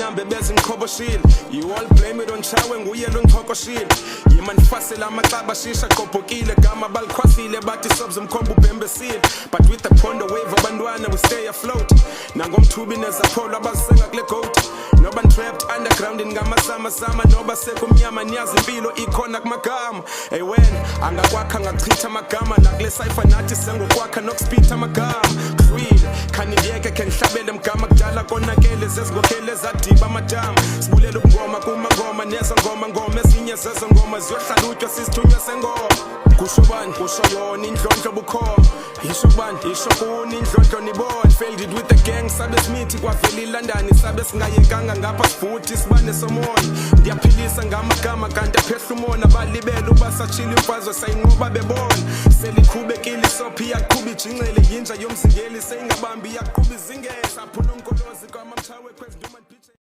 nambe bezingiqhoboshile. You all blame it on Chawe nguye lo ngixokoshile. Yima nifasela amacaba shisha qobhokile gama balikhwasile bathi sobs umkhomba ubhembesile. But with the pondo wave abantwana we stay afloat. Nangomthubi nezapolo abasenga kule goat. Noba trapped underground ngamasama sama noba sekumnyama niyazi impilo ikhona kumagama. Hey wena angakwakha ngachitha amagama nakule cipher nathi sengokwakha nokuspeed amagama. Real kaniyeke kenhlabele mgama kudala konakele zezingokhele zadiba amadama. Sibulela ubungoma kumangoma nezo ngoma ezinye zezo ngoma ziyohlalutywa sisithunywa sengoma. Kusho bani kusho yona indlondlo bukhoma. Isho bani isho kuni indlondlo nibona. Failed it with the gang sabe simithi kwavela ilandani sabe singayekanga ngapha sifuthi sibane somoya. Ndiyaphilisa ngamagama kanti aphehla umona balibele ubasachila imfazwe sayinqoba bebona. Selikhubekile isophi yaqhuba ijingcele yinja yomzingeli seyingabambi yaqhuba izingela. Saphuna unkolozi kwamamchawe kwezinduma